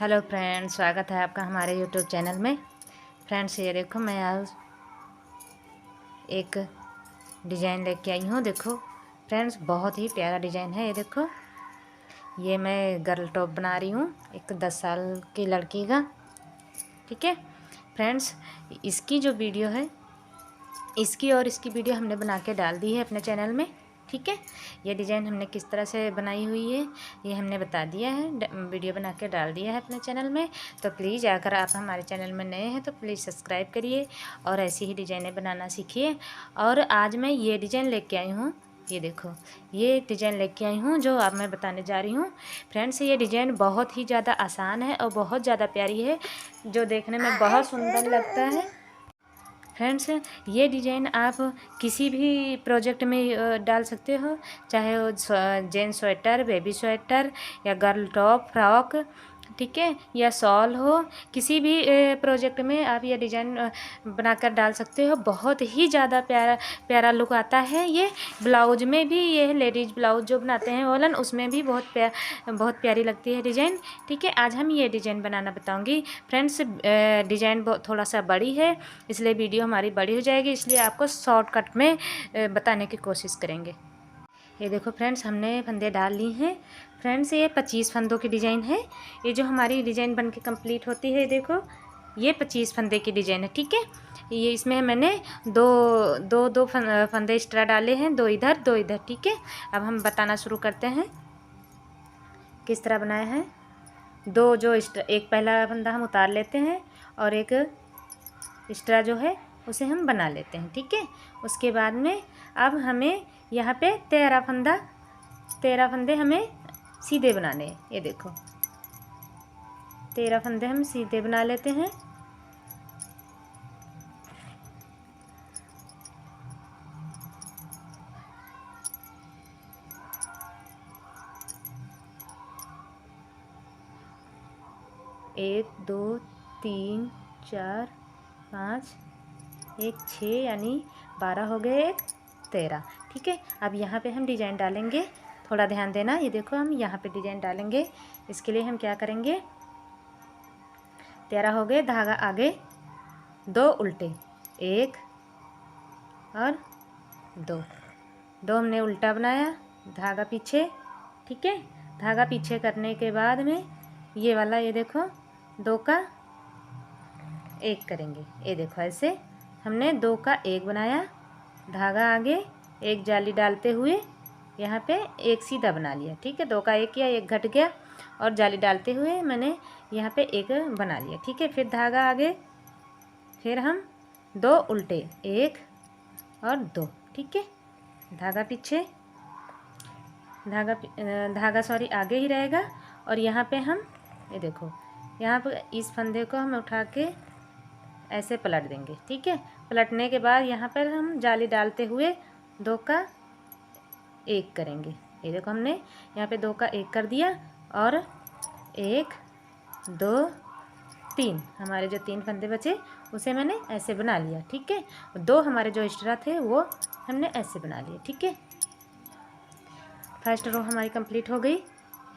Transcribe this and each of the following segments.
Hello friends, स्वागत है आपका हमारे यूट्यूब चैनल में। फ्रेंड्स, ये देखो मैं आज एक डिज़ाइन लेके आई हूँ। देखो फ्रेंड्स, बहुत ही प्यारा डिज़ाइन है। ये देखो, ये मैं गर्ल टॉप बना रही हूँ एक 10 साल की लड़की का। ठीक है फ्रेंड्स, इसकी जो वीडियो है, इसकी और इसकी वीडियो हमने बना के डाल दी है अपने चैनल में। ठीक है, ये डिज़ाइन हमने किस तरह से बनाई हुई है ये हमने बता दिया है, वीडियो बना के डाल दिया है अपने चैनल में। तो प्लीज़ अगर आप हमारे चैनल में नए हैं तो प्लीज़ सब्सक्राइब करिए और ऐसी ही डिज़ाइनें बनाना सीखिए। और आज मैं ये डिज़ाइन लेके आई हूँ। ये देखो, ये डिज़ाइन लेके आई हूँ जो अब मैं बताने जा रही हूँ। फ्रेंड्स, ये डिज़ाइन बहुत ही ज़्यादा आसान है और बहुत ज़्यादा प्यारी है, जो देखने में बहुत सुंदर लगता है। फ्रेंड्स, ये डिज़ाइन आप किसी भी प्रोजेक्ट में डाल सकते हो, चाहे वो जेंट्स स्वेटर, बेबी स्वेटर या गर्ल टॉप, फ्रॉक, ठीक है, या शॉल हो, किसी भी प्रोजेक्ट में आप ये डिज़ाइन बनाकर डाल सकते हो। बहुत ही ज़्यादा प्यारा प्यारा लुक आता है। ये ब्लाउज में भी, ये लेडीज़ ब्लाउज जो बनाते हैं वॉलन, उसमें भी बहुत प्यारी लगती है डिज़ाइन। ठीक है, आज हम ये डिज़ाइन बनाना बताऊंगी। फ्रेंड्स, डिज़ाइन थोड़ा सा बड़ी है, इसलिए वीडियो हमारी बड़ी हो जाएगी, इसलिए आपको शॉर्टकट में बताने की कोशिश करेंगे। ये देखो फ्रेंड्स, हमने फंदे डाल ली हैं। फ्रेंड्स, ये 25 फंदों की डिज़ाइन है। ये जो हमारी डिज़ाइन बन के कम्प्लीट होती है, देखो ये 25 फंदे की डिज़ाइन है। ठीक है, ये इसमें मैंने दो फंदे एक्स्ट्रा डाले हैं, दो इधर दो इधर। ठीक है, अब हम बताना शुरू करते हैं किस तरह बनाया है। दो जो एक पहला फंदा हम उतार लेते हैं और एक एक्स्ट्रा जो है उसे हम बना लेते हैं। ठीक है, उसके बाद में अब हमें यहाँ पे 13 फंदे हमें सीधे बनाने हैं। ये देखो, 13 फंदे हम सीधे बना लेते हैं। एक, दो, तीन, चार, 5, एक 6, यानी 12 हो गए, एक 13। ठीक है, अब यहाँ पे हम डिज़ाइन डालेंगे, थोड़ा ध्यान देना। ये देखो, हम यहाँ पे डिज़ाइन डालेंगे। इसके लिए हम क्या करेंगे, 13 हो गए, धागा आगे, 2 उल्टे, 1 और 2 हमने उल्टा बनाया, धागा पीछे। ठीक है, धागा पीछे करने के बाद में ये वाला, ये देखो, 2 का 1 करेंगे। ये देखो, ऐसे हमने 2 का 1 बनाया, धागा आगे, एक जाली डालते हुए यहाँ पे एक सीधा बना लिया। ठीक है, 2 का 1 किया, 1 घट गया और जाली डालते हुए मैंने यहाँ पे 1 बना लिया। ठीक है, फिर धागा आगे, फिर हम 2 उल्टे, 1 और 2। ठीक है, धागा पीछे, धागा सॉरी आगे ही रहेगा। और यहाँ पे हम, ये देखो, यहाँ पे इस फंदे को हम उठा के ऐसे पलट देंगे। ठीक है, पलटने के बाद यहाँ पर हम जाली डालते हुए 2 का 1 करेंगे। ये देखो, हमने यहाँ पे 2 का 1 कर दिया और 1, 2, 3, हमारे जो 3 फंदे बचे उसे मैंने ऐसे बना लिया। ठीक है, 2 हमारे जो एक्स्ट्रा थे वो हमने ऐसे बना लिए। ठीक है, फर्स्ट रो हमारी कंप्लीट हो गई।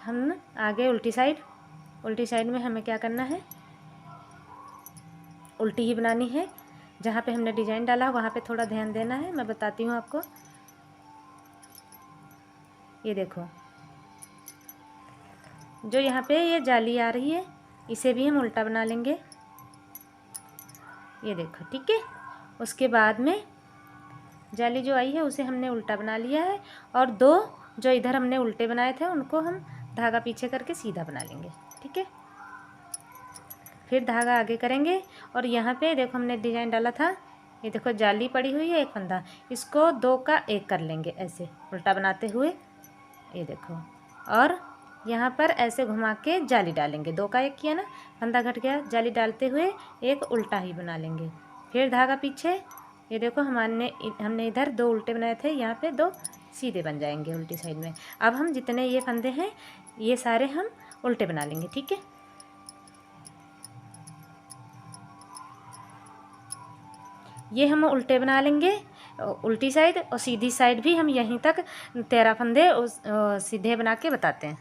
हम आगे उल्टी साइड में हमें क्या करना है, उल्टी ही बनानी है। जहाँ पे हमने डिज़ाइन डाला वहाँ पे थोड़ा ध्यान देना है, मैं बताती हूँ आपको। ये देखो, जो यहाँ पे ये जाली आ रही है इसे भी हम उल्टा बना लेंगे। ये देखो, ठीक है, उसके बाद में जाली जो आई है उसे हमने उल्टा बना लिया है और 2 जो इधर हमने उल्टे बनाए थे उनको हम धागा पीछे करके सीधा बना लेंगे। ठीक है, फिर धागा आगे करेंगे और यहाँ पे देखो हमने डिज़ाइन डाला था, ये देखो जाली पड़ी हुई है, एक फंदा, इसको 2 का 1 कर लेंगे ऐसे उल्टा बनाते हुए। ये देखो, और यहाँ पर ऐसे घुमा के जाली डालेंगे। 2 का 1 किया ना, फंदा घट गया, जाली डालते हुए एक उल्टा ही बना लेंगे। फिर धागा पीछे, ये देखो हमने इधर 2 उल्टे बनाए थे, यहाँ पे 2 सीधे बन जाएंगे उल्टी साइड में। अब हम जितने ये फंदे हैं ये सारे हम उल्टे बना लेंगे। ठीक है, ये हम उल्टे बना लेंगे उल्टी साइड, और सीधी साइड भी हम यहीं तक 13 फंदे सीधे बना के बताते हैं।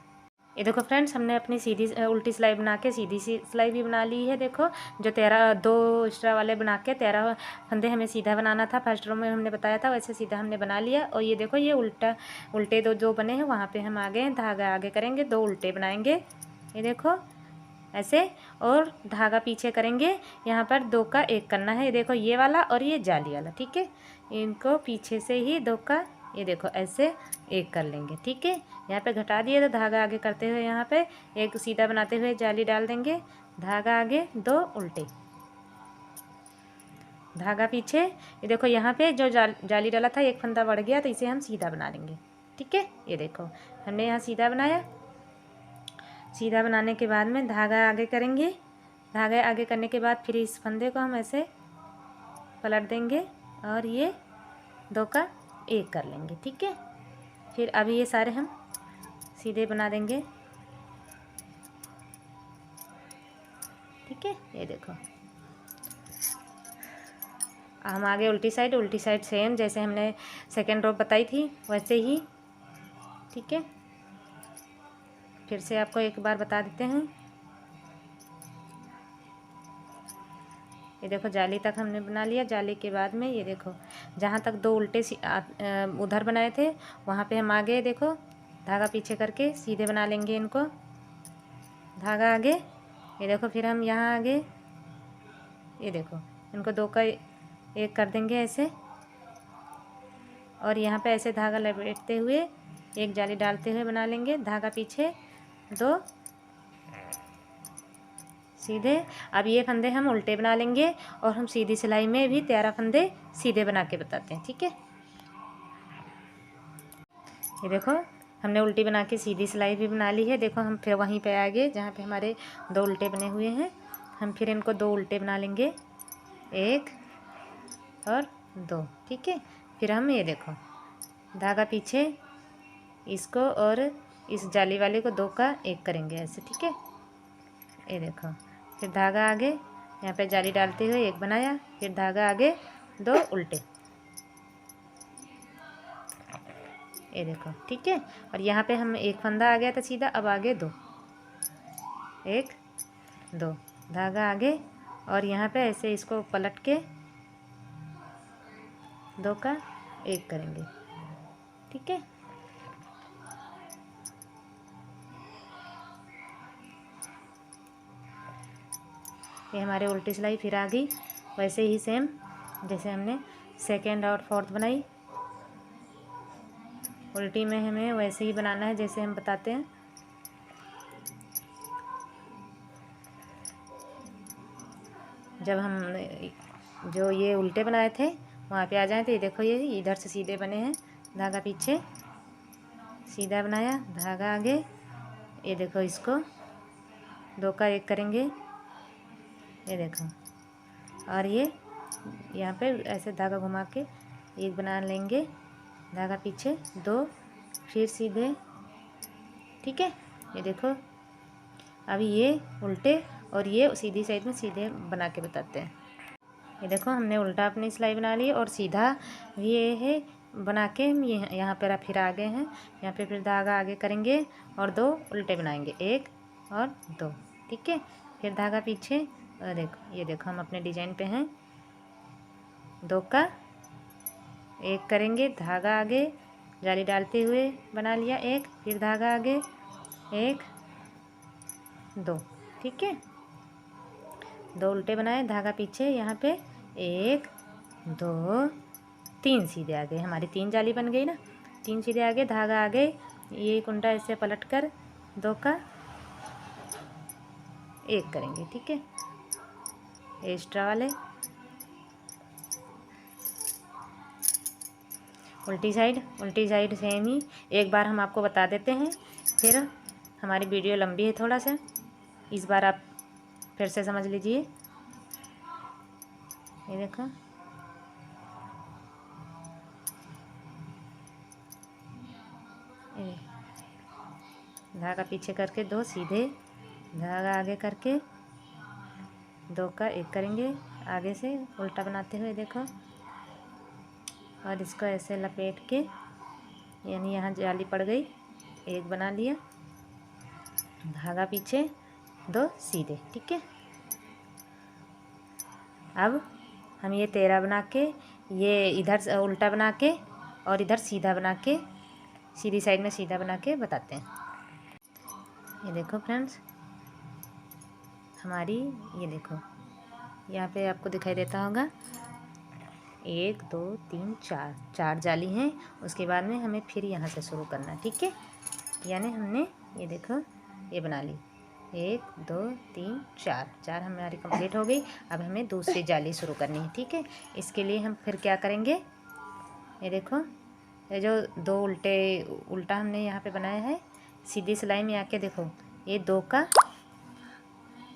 ये देखो फ्रेंड्स, हमने अपनी सीधी उल्टी सिलाई बना के सीधी सी सिलाई भी बना ली है। देखो जो 13 2 एक्स्ट्रा वाले बना के 13 फंदे हमें सीधा बनाना था, फर्स्ट रो में हमने बताया था, वैसे सीधा हमने बना लिया। और ये देखो ये उल्टे दो जो बने हैं वहाँ पे हम आगे धागा आगे करेंगे, 2 उल्टे बनाएंगे, ये देखो ऐसे, और धागा पीछे करेंगे। यहाँ पर 2 का 1 करना है, ये देखो ये वाला और ये जाली वाला, ठीक है। इनको पीछे से ही 2 का ये देखो ऐसे 1 कर लेंगे, ठीक है। यहाँ पे घटा दिए तो धागा आगे करते हुए यहाँ पे एक सीधा बनाते हुए जाली डाल देंगे, धागा आगे 2 उल्टे, धागा पीछे। ये देखो यहाँ पे जो जाली डाला था 1 फंदा बढ़ गया, तो इसे हम सीधा बना लेंगे, ठीक है। ये देखो हमने यहाँ सीधा बनाया। सीधा बनाने के बाद में धागा आगे करेंगे, धागा आगे करने के बाद फिर इस फंदे को हम ऐसे पलट देंगे और ये 2 का 1 कर लेंगे, ठीक है। फिर अभी ये सारे हम सीधे बना देंगे, ठीक है। ये देखो हम आगे उल्टी साइड सेम जैसे हमने सेकेंड रो बताई थी वैसे ही, ठीक है। फिर से आपको एक बार बता देते हैं। ये देखो जाली तक हमने बना लिया। जाली के बाद में ये देखो जहाँ तक 2 उल्टे उधर बनाए थे वहाँ पे हम आगे देखो धागा पीछे करके सीधे बना लेंगे इनको, धागा आगे। ये देखो फिर हम यहाँ आगे ये देखो इनको 2 का 1 कर देंगे ऐसे, और यहाँ पे ऐसे धागा लपेटते हुए एक जाली डालते हुए बना लेंगे, धागा पीछे 2 सीधे। अब ये फंदे हम उल्टे बना लेंगे और हम सीधी सिलाई में भी 13 फंदे सीधे बना के बताते हैं, ठीक है। ये देखो हमने उल्टी बना के सीधी सिलाई भी बना ली है। देखो हम फिर वहीं पे आ गए जहाँ पे हमारे 2 उल्टे बने हुए हैं, हम फिर इनको 2 उल्टे बना लेंगे, 1 और 2, ठीक है। फिर हम ये देखो धागा पीछे इसको और इस जाली वाले को 2 का 1 करेंगे ऐसे, ठीक है। ये देखो फिर धागा आगे यहाँ पे जाली डालते हुए 1 बनाया, फिर धागा आगे 2 उल्टे, ये देखो, ठीक है। और यहाँ पे हम 1 फंदा आ गया था सीधा, अब आगे 2, 1 2 धागा आगे, और यहाँ पे ऐसे इसको पलट के 2 का 1 करेंगे, ठीक है। ये हमारे उल्टी सिलाई फिर आ गई, वैसे ही सेम जैसे हमने सेकेंड और फोर्थ बनाई। उल्टी में हमें वैसे ही बनाना है जैसे हम बताते हैं। जब हम जो ये उल्टे बनाए थे वहाँ पे आ जाए तो ये देखो ये इधर से सीधे बने हैं, धागा पीछे सीधा बनाया, धागा आगे, ये देखो इसको 2 का 1 करेंगे, ये देखो, और ये यहाँ पे ऐसे धागा घुमा के 1 बना लेंगे, धागा पीछे 2 फिर सीधे, ठीक है। ये देखो अभी ये उल्टे और ये सीधी साइड में सीधे बना के बताते हैं। ये देखो हमने उल्टा अपनी सिलाई बना ली और सीधा भी ये है बना के हम ये यहाँ पर फिर आ गए हैं। यहाँ पे फिर धागा आगे करेंगे और 2 उल्टे बनाएंगे, 1 और 2, ठीक है। फिर धागा पीछे, और देखो ये देखो हम अपने डिजाइन पे हैं, 2 का 1 करेंगे, धागा आगे जाली डालते हुए बना लिया 1, फिर धागा आगे 1 2, ठीक है। 2 उल्टे बनाए, धागा पीछे, यहाँ पे 1 2 3 सीधे आगे, हमारी 3 जाली बन गई ना, 3 सीधे आगे, धागा आगे, ये कुंडा ऐसे पलट कर 2 का 1 करेंगे, ठीक है। एक्स्ट्रा वाले उल्टी साइड सेम ही एक बार हम आपको बता देते हैं, फिर हमारी वीडियो लंबी है थोड़ा सा, इस बार आप फिर से समझ लीजिए। ये देखो धागा पीछे करके 2 सीधे, धागा आगे करके 2 का 1 करेंगे आगे से उल्टा बनाते हुए, देखो, और इसको ऐसे लपेट के, यानी यहाँ जाली पड़ गई, 1 बना लिया, धागा पीछे, 2 सीधे। ठीक है, अब हम ये 13 बना के, ये इधर से उल्टा बना के और इधर सीधा बना के, सीधी साइड में सीधा बना के बताते हैं। ये देखो फ्रेंड्स, हमारी ये देखो यहाँ पे आपको दिखाई देता होगा 1 2 3 4 4 जाली हैं। उसके बाद में हमें फिर यहाँ से शुरू करना है। ठीक है, यानी हमने ये देखो ये बना ली 1 2 3 4 4 हमारी कंप्लीट हो गई। अब हमें दूसरी जाली शुरू करनी है। ठीक है, इसके लिए हम फिर क्या करेंगे, ये देखो ये जो 2 उल्टा हमने यहाँ पे बनाया है, सीधी सिलाई में आके देखो ये 2 का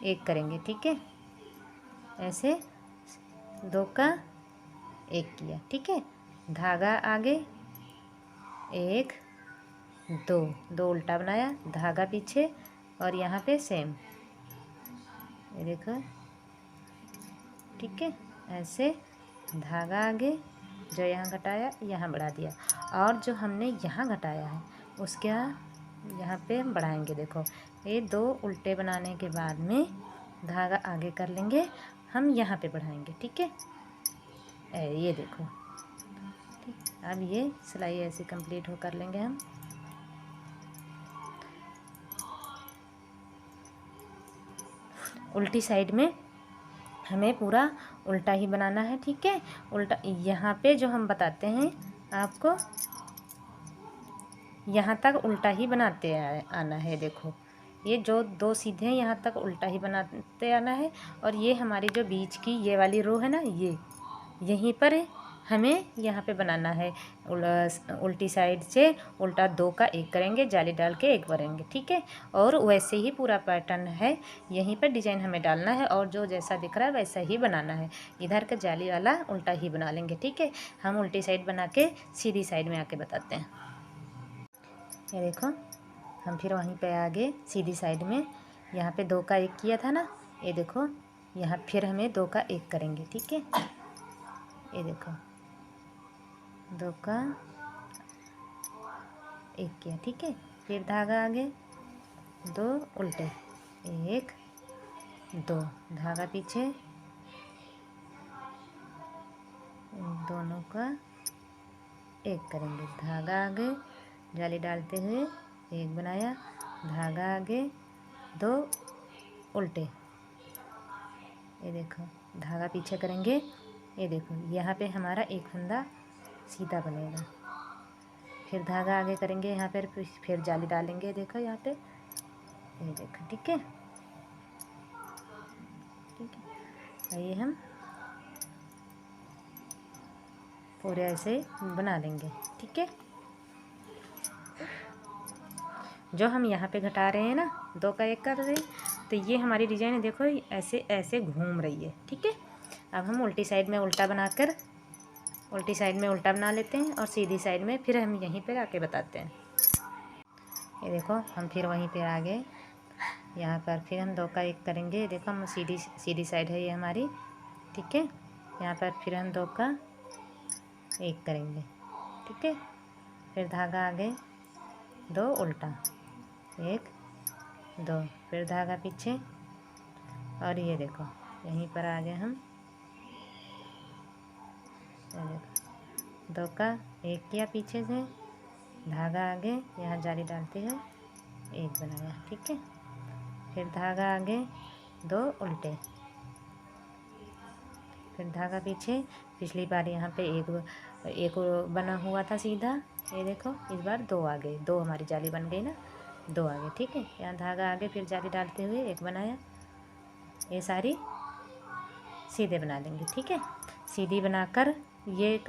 1 करेंगे। ठीक है, ऐसे 2 का 1 किया। ठीक है, धागा आगे 1 2 2 उल्टा बनाया, धागा पीछे और यहाँ पे सेम, ये देखो। ठीक है, ऐसे धागा आगे, जो यहाँ घटाया यहाँ बढ़ा दिया, और जो हमने यहाँ घटाया है उसके यहाँ पे हम बढ़ाएंगे। देखो ये 2 उल्टे बनाने के बाद में धागा आगे कर लेंगे, हम यहाँ पे बढ़ाएंगे। ठीक है, ये देखो। ठीक, अब ये सिलाई ऐसे कंप्लीट हो कर लेंगे हम। उल्टी साइड में हमें पूरा उल्टा ही बनाना है। ठीक है, उल्टा यहाँ पे जो हम बताते हैं आपको, यहाँ तक उल्टा ही बनाते आना है। देखो ये जो 2 सीधे हैं यहाँ तक उल्टा ही बनाते आना है, और ये हमारी जो बीच की ये वाली रो है ना, ये यहीं पर हमें यहाँ पे बनाना है। उल्टी साइड से उल्टा 2 का 1 करेंगे, जाली डाल के 1 भरेंगे। ठीक है, और वैसे ही पूरा पैटर्न है, यहीं पर डिजाइन हमें डालना है, और जो जैसा दिख रहा है वैसा ही बनाना है। इधर का जाली वाला उल्टा ही बना लेंगे। ठीक है, हम उल्टी साइड बना के सीधी साइड में आके बताते हैं। ये देखो, हम फिर वहीं पे आगे सीधी साइड में यहाँ पे 2 का 1 किया था ना, ये देखो यहाँ फिर हमें 2 का 1 करेंगे। ठीक है, ये देखो 2 का 1 किया। ठीक है, फिर धागा आगे, 2 उल्टे, 1 2 धागा पीछे, दोनों का 1 करेंगे, धागा आगे, जाली डालते हुए 1 बनाया, धागा आगे, 2 उल्टे, ये देखो धागा पीछे करेंगे। ये देखो यहाँ पे हमारा 1 फंदा सीधा बनेगा, फिर धागा आगे करेंगे, यहाँ पर फिर जाली डालेंगे। देखो यहाँ पे, ये देखो। ठीक है, ठीक है, आइए हम पूरे ऐसे बना लेंगे। ठीक है, जो हम यहाँ पे घटा रहे हैं ना, 2 का 1 कर रहे हैं, तो ये हमारी डिजाइन देखो ऐसे ऐसे घूम रही है। ठीक है, अब हम उल्टी साइड में उल्टा बनाकर, उल्टी साइड में उल्टा बना लेते हैं, और सीधी साइड में फिर हम यहीं पर आके बताते हैं। ये देखो हम फिर वहीं पे आ गए, यहाँ पर फिर हम 2 का 1 करेंगे। देखो हम सीधी साइड है ये हमारी। ठीक है, यहाँ पर फिर हम 2 का 1 करेंगे। ठीक है, फिर धागा आगे, 2 उल्टा, 1 2 फिर धागा पीछे, और ये देखो यहीं पर आ गए हम। ये देखो 2 का 1 किया पीछे से, धागा आगे, यहाँ जाली डालते हैं, 1 बनाया। ठीक है, फिर धागा आगे, 2 उल्टे, फिर धागा पीछे। पिछली बार यहाँ पे एक बना हुआ था सीधा, ये देखो इस बार 2 आ गए, 2 हमारी जाली बन गई ना, 2 आ गए। ठीक है, यहाँ धागा आगे, फिर जाली डालते हुए 1 बनाया, ये सारी सीधे बना लेंगे। ठीक है, सीधी बनाकर ये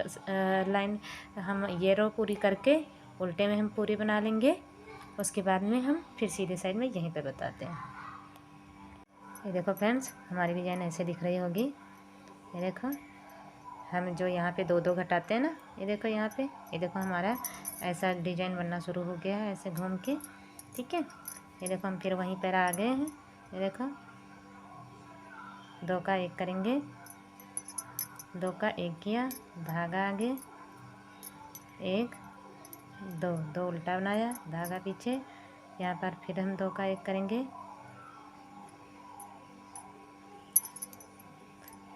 लाइन हम ये रो पूरी करके उल्टे में हम पूरी बना लेंगे। उसके बाद में हम फिर सीधे साइड में यहीं पे बताते हैं। ये देखो फ्रेंड्स, हमारी डिजाइन ऐसे दिख रही होगी। ये देखो हम जो यहाँ पे 2 2 घटाते हैं ना, ये देखो यहाँ पे, ये देखो हमारा ऐसा डिजाइन बनना शुरू हो गया है ऐसे घूम के। ठीक है, ये देखो हम फिर वहीं पर आ गए हैं। ये देखो 2 का 1 करेंगे, 2 का 1 किया, धागा आगे, 1 2 2 उल्टा बनाया, धागा पीछे, यहाँ पर फिर हम 2 का 1 करेंगे,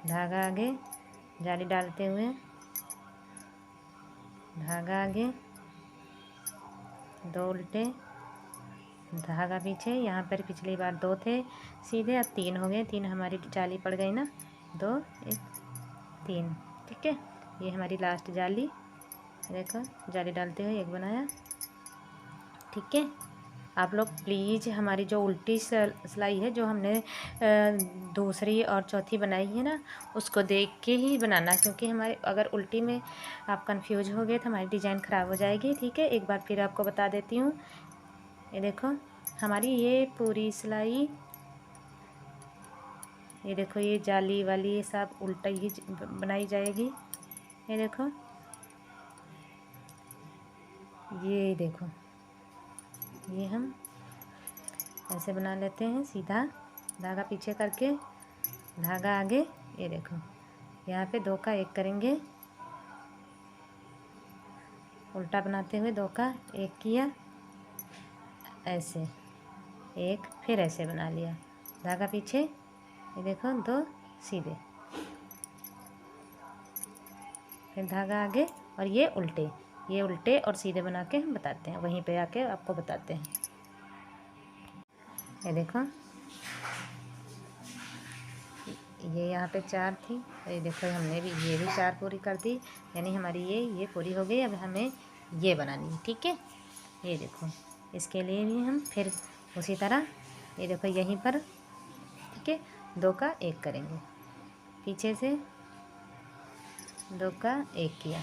धागा आगे, जाली डालते हुए धागा आगे, 2 उल्टे, धागा पीछे। यहाँ पर पिछली बार 2 थे सीधे, अब 3 हो गए, 3 हमारी जाली पड़ गई ना, 2 1 3। ठीक है, ये हमारी लास्ट जाली, देखो जाली डालते हुए 1 बनाया। ठीक है, आप लोग प्लीज़ हमारी जो उल्टी सिलाई है, जो हमने दूसरी और चौथी बनाई है ना, उसको देख के ही बनाना, क्योंकि हमारे अगर उल्टी में आप कंफ्यूज हो गए तो हमारी डिज़ाइन ख़राब हो जाएगी। ठीक है, एक बार फिर आपको बता देती हूँ। ये देखो हमारी ये पूरी सिलाई, ये देखो ये जाली वाली, ये सब उल्टा ही बनाई जाएगी। ये देखो, ये देखो, ये हम ऐसे बना लेते हैं सीधा, धागा पीछे करके, धागा आगे। ये देखो यहाँ पे 2 का 1 करेंगे, उल्टा बनाते हुए 2 का 1 किया, ऐसे 1, फिर ऐसे बना लिया, धागा पीछे। ये देखो 2 सीधे, फिर धागा आगे, और ये उल्टे और सीधे बना के हम बताते हैं, वहीं पे आके आपको बताते हैं। ये देखो ये यहाँ पे 4 थी, ये देखो हमने भी ये भी 4 पूरी कर दी, यानी हमारी ये पूरी हो गई। अब हमें ये बनानी है। ठीक है, ये देखो इसके लिए भी हम फिर उसी तरह, ये देखो यहीं पर, ठीक है, 2 का 1 करेंगे, पीछे से 2 का 1 किया,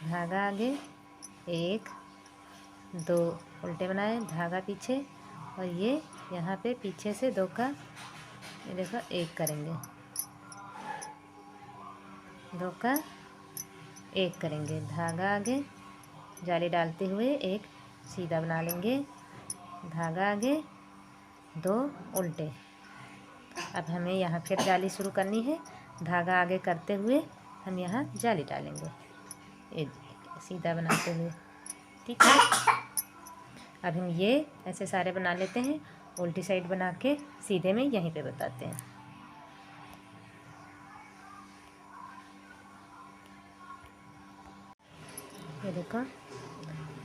धागा आगे, 1 2 उल्टे बनाए, धागा पीछे, और ये यहाँ पे पीछे से 2 का, ये देखो 1 करेंगे, 2 का 1 करेंगे, धागा आगे, जाली डालते हुए 1 सीधा बना लेंगे, धागा आगे, 2 उल्टे। अब हमें यहाँ फिर जाली शुरू करनी है, धागा आगे करते हुए हम यहाँ जाली डालेंगे, ये सीधा बनाते हुए। ठीक है, अब हम ये ऐसे सारे बना लेते हैं, उल्टी साइड बना के सीधे में यहीं पे बताते हैं। ये देखो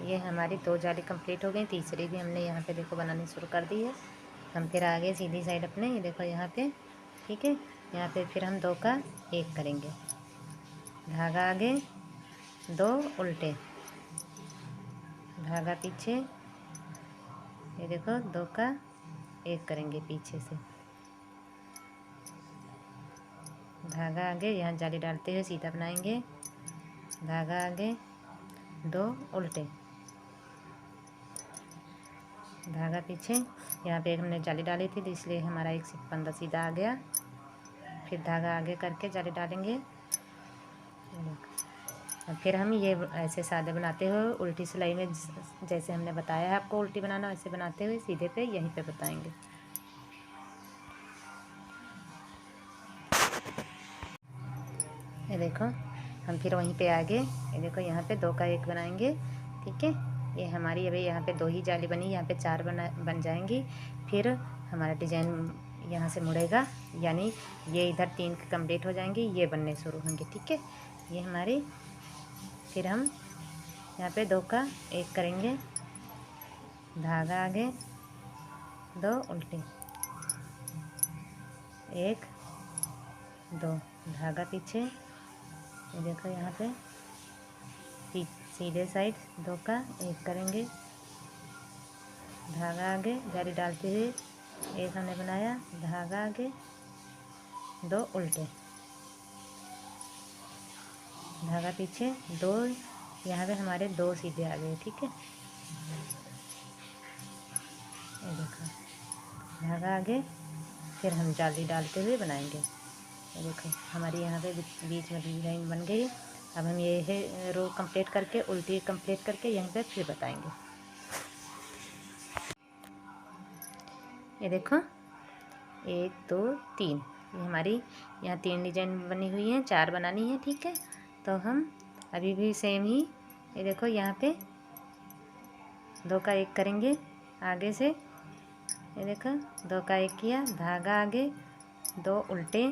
ये हमारी 2 जाली कंप्लीट हो गई, तीसरी भी हमने यहाँ पे देखो बनानी शुरू कर दी है। हम फिर आगे सीधी साइड अपने, ये देखो यहाँ पे, ठीक है, यहाँ पे फिर हम 2 का 1 करेंगे, धागा आगे, 2 उल्टे, धागा पीछे, ये देखो 2 का 1 करेंगे पीछे से, धागा आगे, यहाँ जाली डालते हुए सीधा बनाएंगे, धागा आगे, 2 उल्टे, धागा पीछे। यहाँ पे एक हमने जाली डाली थी, तो इसलिए हमारा एक फंदा सीधा आ गया, फिर धागा आगे करके जाली डालेंगे, और फिर हम ये ऐसे सादे बनाते हुए उल्टी सिलाई में जैसे हमने बताया है आपको उल्टी बनाना, वैसे बनाते हुए सीधे पे यहीं पे बताएंगे। ये देखो हम फिर वहीं पे आगे, ये देखो यहाँ पे 2 का 1 बनाएंगे। ठीक है, ये हमारी अभी यहाँ पे 2 ही जाली बनी, यहाँ पे 4 बन जाएंगी, फिर हमारा डिज़ाइन यहाँ से मुड़ेगा, यानी ये इधर 3 कंप्लीट हो जाएंगे, ये बनने शुरू होंगे। ठीक है, ये हमारी, फिर हम यहाँ पे 2 का 1 करेंगे, धागा आगे, 2 उल्टे, 1 2 धागा पीछे, ये देखो यहाँ पे सीधे साइड 2 का 1 करेंगे, धागा आगे, जाली डालते हुए 1 हमने बनाया, धागा आगे, 2 उल्टे, धागा पीछे, 2, यहाँ पे हमारे 2 सीधे आ गए। ठीक है, ये देखो धागा आगे, फिर हम जाली डालते हुए बनाएंगे। ये देखो हमारी यहाँ पे बीच में डिज़ाइन बन गई। अब हम ये है रो कंप्लीट करके, उल्टी कंप्लीट करके यहीं पे फिर बताएंगे। ये देखो 1 2 3, ये हमारी यहाँ 3 डिज़ाइन बनी हुई हैं, 4 बनानी है। ठीक है, तो हम अभी भी सेम ही, ये देखो यहाँ पे 2 का 1 करेंगे, आगे से, ये देखो 2 का 1 किया, धागा आगे, 2 उल्टे,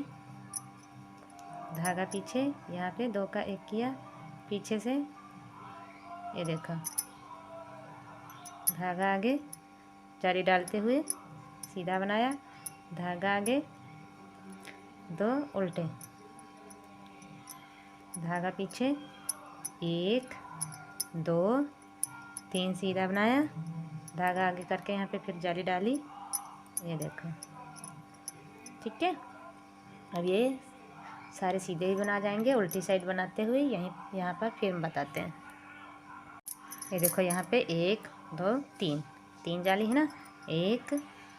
धागा पीछे, यहाँ पे 2 का 1 किया, पीछे से, ये देखो धागा आगे, जाली डालते हुए सीधा बनाया, धागा आगे, 2 उल्टे, धागा पीछे, 1 2 3 सीधा बनाया, धागा आगे करके यहाँ पे फिर जाली डाली, ये देखो। ठीक है, अब ये सारे सीधे ही बना जाएंगे। उल्टी साइड बनाते हुए यहाँ पर फिर बताते हैं। ये देखो यहाँ पे 1 2 3 जाली है ना, 1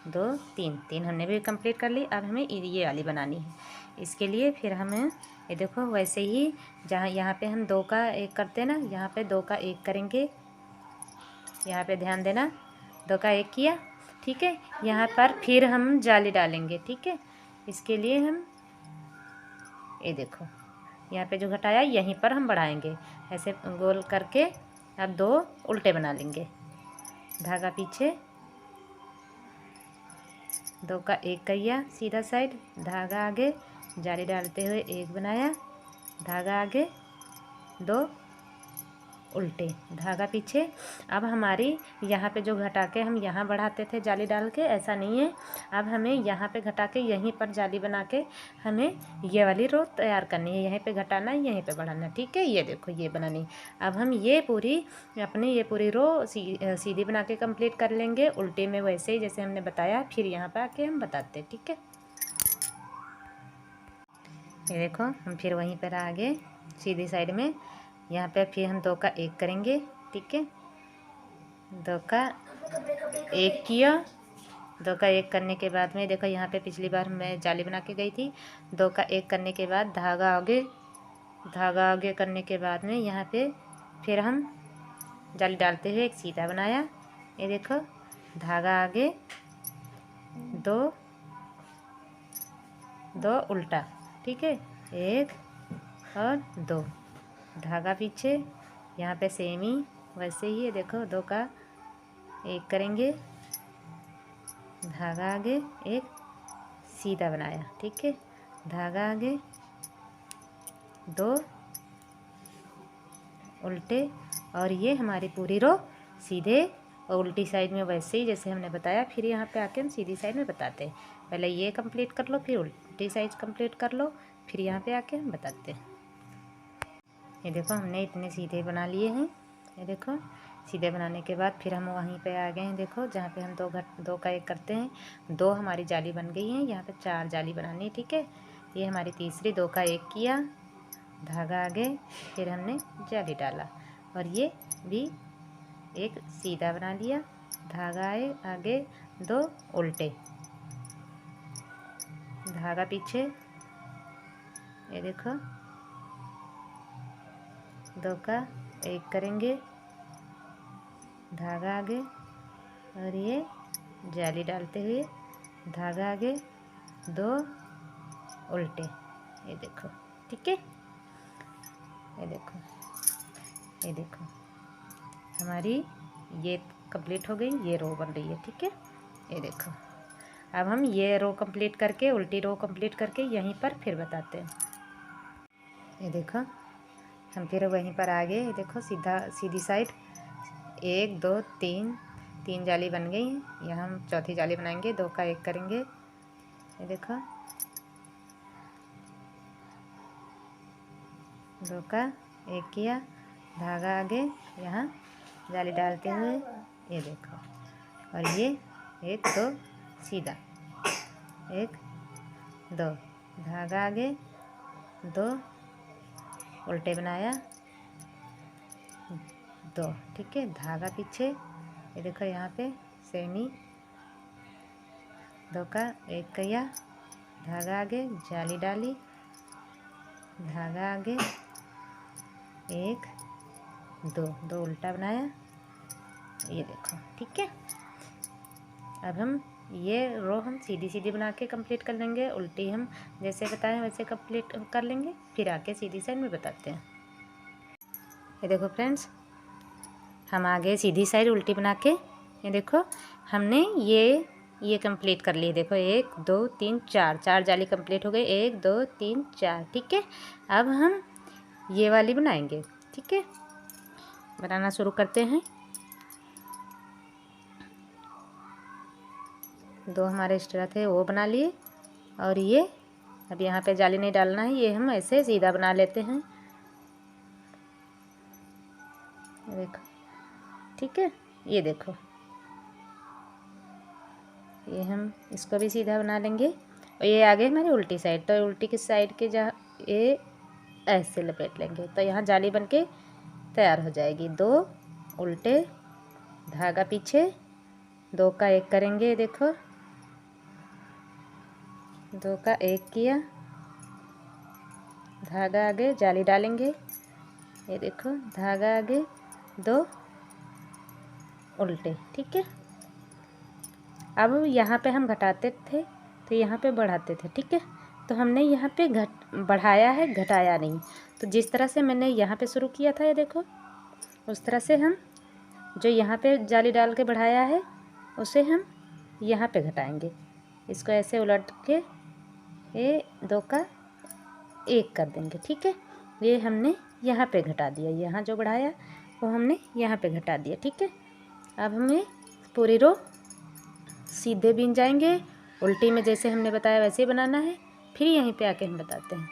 2 3 हमने भी कंप्लीट कर ली। अब हमें ये वाली बनानी है। इसके लिए फिर हमें ये देखो वैसे ही जहाँ यहाँ पे हम 2 का 1 करते हैं ना, यहाँ पे 2 का 1 करेंगे। यहाँ पे ध्यान देना, 2 का 1 किया, ठीक है। यहाँ पर फिर हम जाली डालेंगे, ठीक है। इसके लिए हम ये देखो यहाँ पे जो घटाया यहीं पर हम बढ़ाएंगे, ऐसे गोल करके। अब 2 उल्टे बना लेंगे, धागा पीछे, 2 का 1 किया सीधा साइड, धागा आगे, जाली डालते हुए 1 बनाया, धागा आगे, 2 उल्टे, धागा पीछे। अब हमारी यहाँ पे जो घटा के हम यहाँ बढ़ाते थे जाली डाल के, ऐसा नहीं है। अब हमें यहाँ पे घटा के यहीं पर जाली बना के हमें ये वाली रो तैयार करनी है। यहीं पे घटाना है, यहीं पे बढ़ाना, ठीक है। ये देखो ये बनानी। अब हम ये पूरी रो सीधी बना के कंप्लीट कर लेंगे, उल्टे में वैसे ही जैसे हमने बताया। फिर यहाँ पर आके हम बताते हैं, ठीक है। ये देखो हम फिर वहीं पर आ गए सीधी साइड में। यहाँ पे फिर हम 2 का 1 करेंगे, ठीक है। 2 का 1 किया, 2 का 1 करने के बाद में देखो यहाँ पे पिछली बार मैं जाली बना के गई थी। 2 का 1 करने के बाद धागा आगे करने के बाद में यहाँ पे फिर हम जाली डालते हुए एक सीधा बनाया। ये देखो धागा आगे, 2 उल्टा, ठीक है। 1 और 2, धागा पीछे, यहाँ पे सेम ही वैसे ही। देखो 2 का 1 करेंगे, धागा आगे, 1 सीधा बनाया, ठीक है। धागा आगे, 2 उल्टे, और ये हमारी पूरी रो सीधे और उल्टी साइड में वैसे ही जैसे हमने बताया। फिर यहाँ पे आके हम सीधी साइड में बताते हैं। पहले ये कंप्लीट कर लो, फिर उल्टी साइड कंप्लीट कर लो, फिर यहाँ पे आके हम बताते हैं। ये देखो हमने इतने सीधे बना लिए हैं। ये देखो सीधे बनाने के बाद फिर हम वहीं पे आ गए हैं। देखो जहाँ पे हम 2 का 1 करते हैं, 2 हमारी जाली बन गई है। यहाँ पे 4 जाली बनानी है, ठीक है। ये हमारी तीसरी, 2 का 1 किया, धागा आगे, फिर हमने जाली डाला, और ये भी एक सीधा बना लिया, धागा आगे, 2 उल्टे, धागा पीछे। ये देखो 2 का 1 करेंगे, धागा आगे, और ये जाली डालते हुए धागा आगे, 2 उल्टे। ये देखो, ठीक है। ये देखो हमारी ये कंप्लीट हो गई, ये रो बन रही है, ठीक है। ये देखो अब हम ये रो कंप्लीट करके, उल्टी रो कंप्लीट करके यहीं पर फिर बताते हैं। ये देखो हम फिर वहीं पर आ गए। ये देखो सीधी साइड 1 2 3 जाली बन गई हैं। यहाँ हम चौथी जाली बनाएंगे, 2 का 1 करेंगे। ये देखो 2 का 1 किया, धागा आगे, यहाँ जाली डालते हुए, ये देखो, और ये 1 2 सीधा, 1 2 धागा आगे, 2 उल्टे बनाया, 2, ठीक है। धागा पीछे। ये देखो यहाँ पे सेमी, 2 का 1 किया, धागा आगे, जाली डाली, धागा आगे, 1 2 उल्टा बनाया। ये देखो, ठीक है। अब हम ये रो हम सीधी बना के कंप्लीट कर लेंगे। उल्टी हम जैसे बताएं वैसे कंप्लीट कर लेंगे, फिर आके सीधी साइड में बताते हैं। ये देखो फ्रेंड्स, हम आगे सीधी साइड उल्टी बना के, ये देखो हमने ये कंप्लीट कर लिए। देखो 1 2 3 4, 4 जाली कंप्लीट हो गई। 1 2 3 4, ठीक है। अब हम ये वाली बनाएंगे, ठीक है। बनाना शुरू करते हैं। 2 हमारे एक्स्ट्रा थे वो बना लिए, और ये अब यहाँ पे जाली नहीं डालना है, ये हम ऐसे सीधा बना लेते हैं। देखो, ठीक है। ये देखो, ये हम इसको भी सीधा बना लेंगे। और ये आगे हमारी उल्टी साइड, तो उल्टी की साइड के जहाँ ये ऐसे लपेट लेंगे, तो यहाँ जाली बनके तैयार हो जाएगी। 2 उल्टे, धागा पीछे, 2 का 1 करेंगे। देखो 2 का 1 किया, धागा आगे, जाली डालेंगे। ये देखो धागा आगे, 2 उल्टे, ठीक है। अब यहाँ पे हम घटाते थे तो यहाँ पे बढ़ाते थे, ठीक है। तो हमने यहाँ पे बढ़ाया है, घटाया नहीं। तो जिस तरह से मैंने यहाँ पे शुरू किया था, ये देखो, उस तरह से हम जो यहाँ पे जाली डाल के बढ़ाया है उसे हम यहाँ पे घटाएंगे। इसको ऐसे उलट के ये 2 का 1 कर देंगे, ठीक है। ये हमने यहाँ पे घटा दिया, यहाँ जो बढ़ाया वो हमने यहाँ पे घटा दिया, ठीक है। अब हमें पूरी रो सीधे बीन जाएंगे, उल्टी में जैसे हमने बताया वैसे ही बनाना है। फिर यहीं पे आके हम बताते हैं।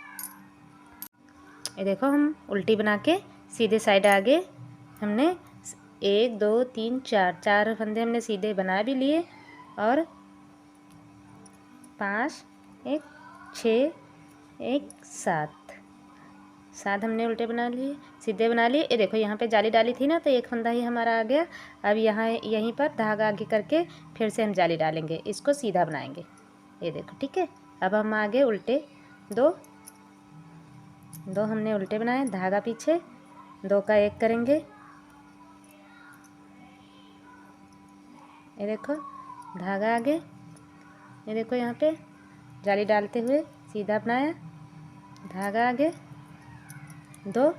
ये देखो हम उल्टी बना के सीधे साइड आगे हमने 1 2 3 4, 4 फंदे हमने सीधे बना भी लिए, और 5 1 6 1 7 हमने उल्टे बना लिए, सीधे बना लिए। ये देखो यहाँ पे जाली डाली थी ना, तो एक फंदा ही हमारा आ गया। अब यहाँ यहीं पर धागा आगे करके फिर से हम जाली डालेंगे, इसको सीधा बनाएंगे। ये देखो, ठीक है। अब हम आगे उल्टे 2 हमने उल्टे बनाए, धागा पीछे, 2 का 1 करेंगे। ये देखो धागा आगे, ये देखो यहाँ पे जाली डालते हुए सीधा बनाया, धागा आगे, 2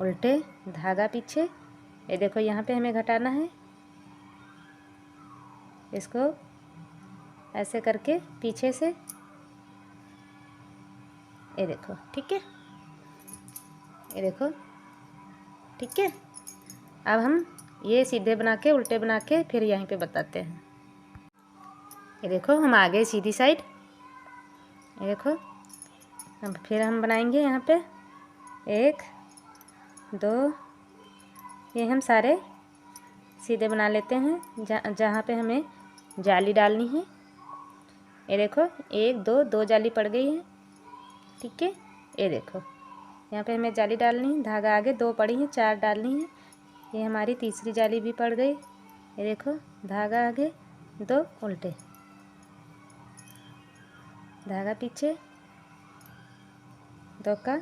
उल्टे, धागा पीछे। ये देखो यहाँ पे हमें घटाना है, इसको ऐसे करके पीछे से, ये देखो, ठीक है। ये देखो, ठीक है। अब हम ये सीधे बना के उल्टे बना के फिर यहीं पे बताते हैं। ये देखो हम आ गए सीधी साइड। ये देखो अब फिर हम बनाएंगे यहाँ पे 1 2, ये हम सारे सीधे बना लेते हैं जहाँ पे हमें जाली डालनी है। ये देखो 1 2 2 जाली पड़ गई है, ठीक है। ये देखो यहाँ पे हमें जाली डालनी है, धागा आगे 2 पड़ी हैं, 4 डालनी है। ये हमारी तीसरी जाली भी पड़ गई। ये देखो धागा आगे, 2 उल्टे, धागा पीछे, 2 का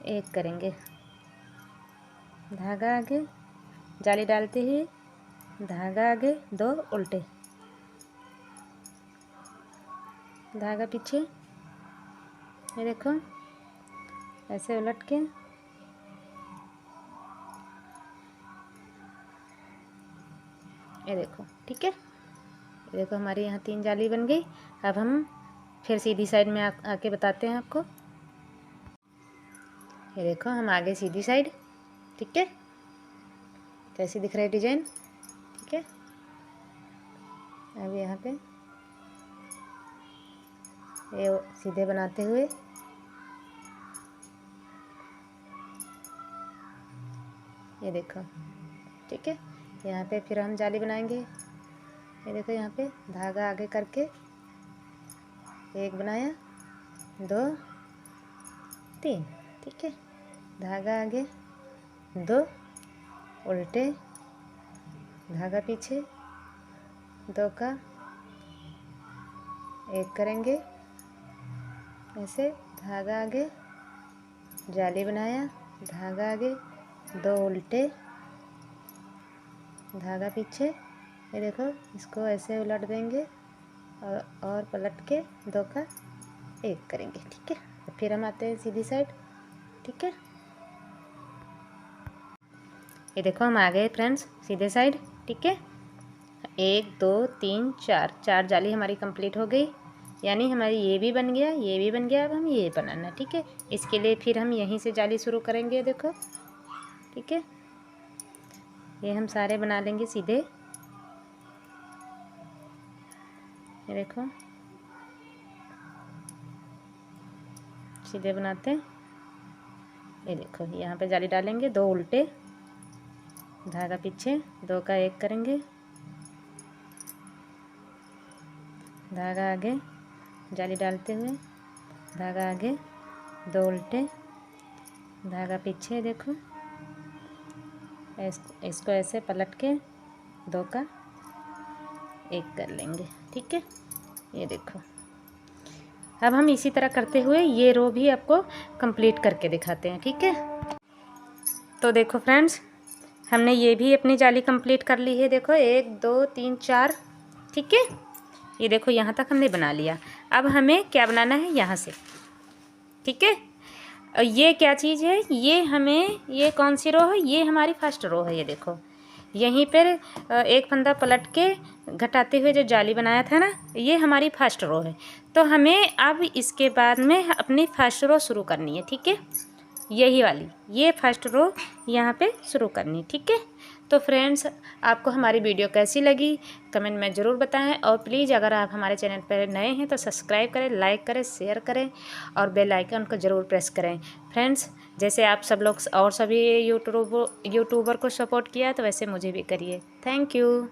1 करेंगे, धागा आगे, जाली डालते ही धागा आगे, 2 उल्टे, धागा पीछे। ये देखो ऐसे उलट के, ये देखो, ठीक है। ये देखो हमारी यहाँ 3 जाली बन गई। अब हम फिर सीधी साइड में आके बताते हैं आपको। ये देखो हम आगे सीधी साइड, ठीक है। कैसी दिख रहा है डिजाइन, ठीक है। अब यहाँ पे ये सीधे बनाते हुए ये देखो, ठीक है। यहाँ पे फिर हम जाली बनाएंगे। ये देखो यहाँ पे धागा आगे करके 1 बनाया, 2 3, ठीक है। धागा आगे, 2 उल्टे, धागा पीछे, 2 का 1 करेंगे, ऐसे धागा आगे, जाली बनाया, धागा आगे, 2 उल्टे, धागा पीछे। ये देखो इसको ऐसे उलट देंगे और पलट के 2 का 1 करेंगे, ठीक है। फिर हम आते हैं सीधी साइड, ठीक है। ये देखो हम आ गए फ्रेंड्स सीधे साइड, ठीक है। 1 2 3 4, 4 जाली हमारी कंप्लीट हो गई। यानी हमारी ये भी बन गया, ये भी बन गया। अब हम ये बनाना, ठीक है। इसके लिए फिर हम यहीं से जाली शुरू करेंगे, देखो, ठीक है। ये हम सारे बना लेंगे सीधे, ये देखो सीधे बनाते हैं। ये देखो यहाँ पे जाली डालेंगे, 2 उल्टे, धागा पीछे, 2 का 1 करेंगे, धागा आगे, जाली डालते हुए, धागा आगे, 2 उल्टे, धागा पीछे, देखो इसको ऐसे पलट के 2 का 1 कर लेंगे, ठीक है। ये देखो अब हम इसी तरह करते हुए ये रो भी आपको कंप्लीट करके दिखाते हैं, ठीक है। तो देखो फ्रेंड्स, हमने ये भी अपनी जाली कंप्लीट कर ली है। देखो 1 2 3 4, ठीक है। ये देखो यहाँ तक हमने बना लिया। अब हमें क्या बनाना है यहाँ से, ठीक है। ये क्या चीज़ है, ये हमें, ये कौन सी रो है, ये हमारी फर्स्ट रो है। ये देखो यहीं पर एक फंदा पलट के घटाते हुए जो जाली बनाया था ना, ये हमारी फर्स्ट रो है। तो हमें अब इसके बाद में अपनी फर्स्ट रो शुरू करनी है, ठीक है। यही वाली, ये फर्स्ट रो यहाँ पे शुरू करनी, ठीक है। तो फ्रेंड्स, आपको हमारी वीडियो कैसी लगी कमेंट में ज़रूर बताएं, और प्लीज़ अगर आप हमारे चैनल पर नए हैं तो सब्सक्राइब करें, लाइक करें, शेयर करें और बेल आइकन को ज़रूर प्रेस करें। फ्रेंड्स, जैसे आप सब लोग और सभी यूट्यूबर को सपोर्ट किया तो वैसे मुझे भी करिए। Thank you.